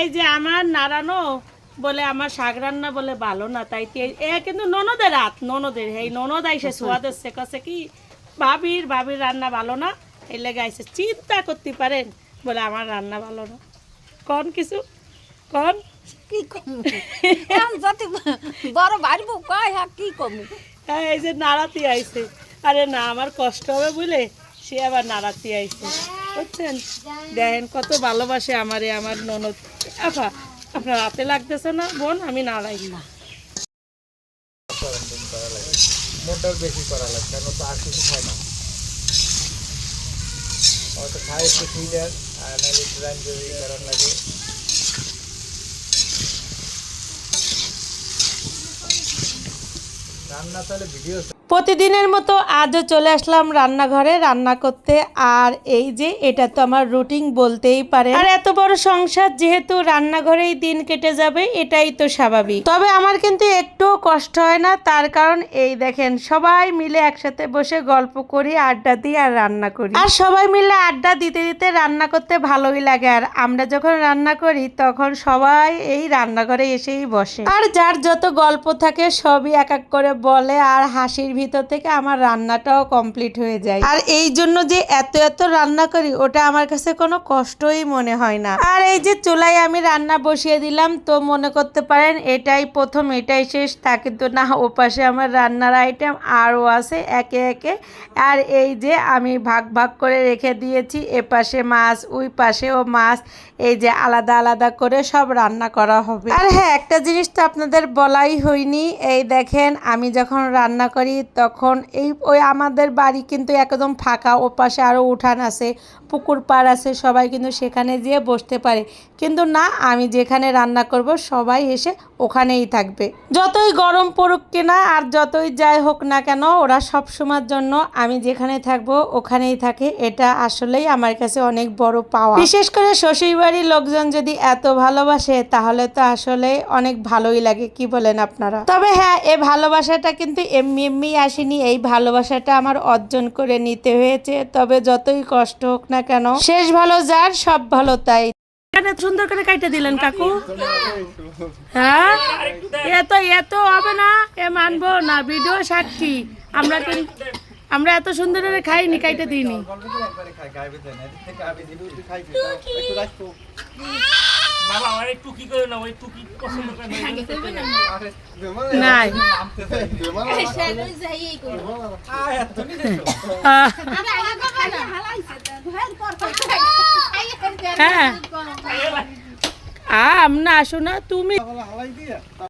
এই যে আমার নাড়ানো বলে আমার শাক রান্না বলে ভালো না, তাই কিন্তু ননদের রাত ননদের এই ননদ আইসে সোয়াদ হচ্ছে কাছে কি ভাবির রান্না ভালো না, এই লেগে আইসে চিন্তা করতে পারেন বলে আমার রান্না ভালো না। কন কিছু কন কি কম যদি বড় বাড়িব কয় কি কম। এই যে নাড়াতে আইছে, আরে না আমার কষ্ট হবে বলে সে আবার নাড়াতে আইছে, বুঝছেন? দেখেন কত ভালোবাসে আমারে আমার ননদ। আফা আপনার হাতে লাগতেছে না বোন? আমি নাড়াই না। মোটার বেশি করা লাগে কেন তো আর কিছু খায় না, হয়তো খায় একটু সুইটার আর নাহলে গ্রাইন্ড করার লাগে। রান্না তাহলে ভিডিও প্রতিদিনের মতো আজও চলে আসলাম রান্নাঘরে রান্না করতে। আর এই যে এটা তো আমার রুটিন বলতেই পারে, আর এত বড় সংসার যেহেতু রান্নাঘরেই দিন কেটে যাবে এটাই তো স্বাভাবিক। তবে আমার কিন্তু একটু কষ্ট হয় না, তার কারণ এই দেখেন সবাই মিলে একসাথে বসে গল্প করি, আড্ডা দিই আর রান্না করি। আর সবাই মিলে আড্ডা দিতে দিতে রান্না করতে ভালোই লাগে। আর আমরা যখন রান্না করি তখন সবাই এই রান্নাঘরে এসেই বসে, আর যার যত গল্প থাকে সবই এক এক করে বলে, আর হাসির ভিতর থেকে আমার রান্নাটাও কমপ্লিট হয়ে যায়। আর এই জন্য যে এত রান্না করি ওটা আমার কাছে কোনো কষ্টই মনে হয় না। আর এই যে চুলায় আমি রান্না বসিয়ে দিলাম, তো মনে করতে পারেন এটাই প্রথম এটাই শেষ, তা কিন্তু না, ওপাশে আমার রান্নার আইটেম আরও আছে একে একে। আর এই যে আমি ভাগ করে রেখে দিয়েছি, এপাশে মাছ ওই পাশেও মাছ, এই যে আলাদা আলাদা করে সব রান্না করা হবে। আর হ্যাঁ, একটা জিনিস তো আপনাদের বলাই হয়নি, এই দেখেন আমি যখন রান্না করি তখন ওই আমাদের বাড়ি কিন্তু একদম ফাঁকা, ও পাশে আরও উঠান আছে, পুকুর পাড় আছে, সবাই কিন্তু সেখানে যেয়ে বসতে পারে। কিন্তু না, আমি যেখানে রান্না করব সবাই এসে ওখানেই থাকবে, যতই গরম পড়ুক কিনা আর যতই যাই হোক না কেন, ওরা সব সময়ের জন্য আমি যেখানে থাকবো ওখানেই থাকে। এটা আসলেই আমার কাছে অনেক বড় পাওয়া। বিশেষ করে শ্বশুর বাড়ির লোকজন যদি এত ভালোবাসে তাহলে তো আসলে অনেক ভালোই লাগে, কি বলেন আপনারা? তবে হ্যাঁ, এই ভালোবাসাটা কিন্তু এমনি আসেনি, এই ভালোবাসাটা আমার অর্জন করে নিতে হয়েছে। তবে যতই কষ্ট হোক না কেন, শেষ ভালো যার সব ভালো তাই। সুন্দর করে কাইটে দিলেন কাকু। হ্যাঁ, এত হবে না, এ মানবো না, ভিডিও সাক্ষী। আমরা এত সুন্দর করে খাইনি, কাইটে দিইনি। নাই হ্যাঁ, না শোনা তুমি